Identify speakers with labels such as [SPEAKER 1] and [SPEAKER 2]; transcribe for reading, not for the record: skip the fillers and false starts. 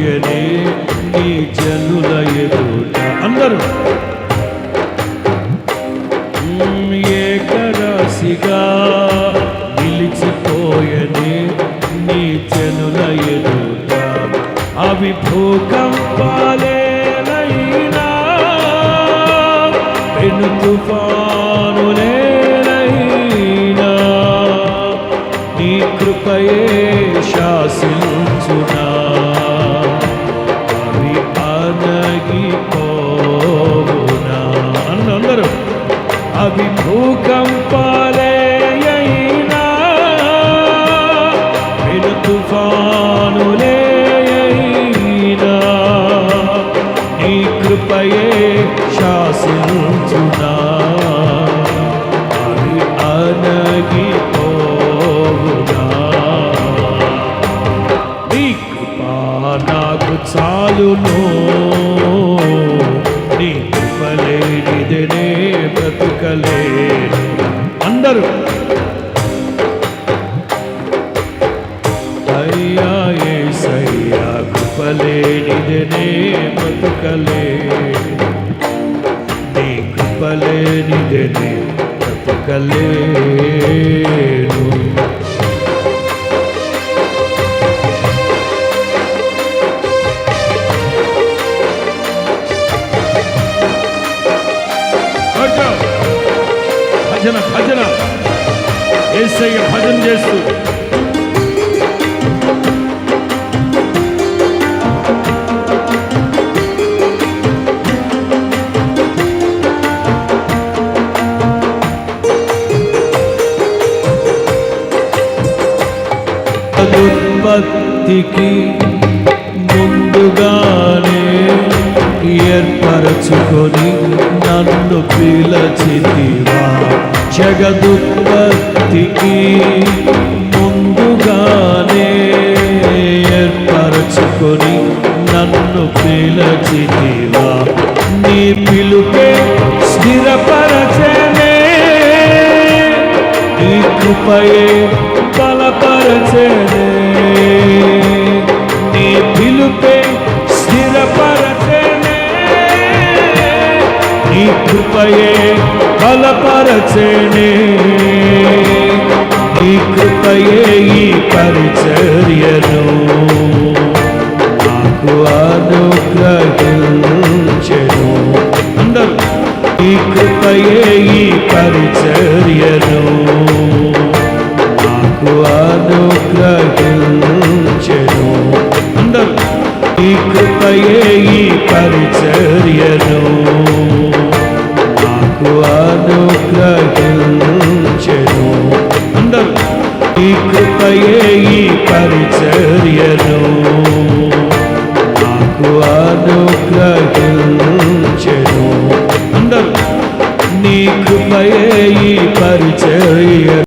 [SPEAKER 1] నిలిచిపోయనే నీ జనుల ఎదుట. అందరూ ఏకరాశిగా నిలిచిపోయనే నీ జనుల ఎదుట. అవి భూకంపాలేనైనా పెను తుఫానులేనైనా నీ కృపయే శాసించునా. అవి అణగిపోవునా. అందరూ అవి భూకంపాలే అయినా పెను తుఫానులే అయినా నీ కృపయే శాసించునా. అవి అణగిపోవునా. నీ కృప నాకు చాలును. నీ కృపలేనిదే బ్రతుకలేను. అందరూ అయ్యా యేసయ్యా కృపలేనిదే బ్రతుకలేను. నీ కృపలేనిదే బ్రతుకలేను. భజన భజన యేసయ్య భజన చేస్తూ ఉత్పత్తికి ముందుగానే ఏర్పరచుకొని నన్ను పిలచితివా. జగదుత్పత్తికి ముందుగానే ఏర్పరచుకొని నన్ను పిలచితివా. నీ పిలుపే స్థిరపరచనే నీ కృపయే బలపరచనే. నీ పిలుపే స్థిరపరచనే నీ కృపయే బలపరచనే. నీ కృపయే ఈ పరిచర్యను నాకు అనుగ్రహించెను. అందరూ నీ కృపయే ఈ పరిచర్యను నాకు అనుగ్రహించెను. అందరూ నీ కృపయే ఈ పరిచర్యను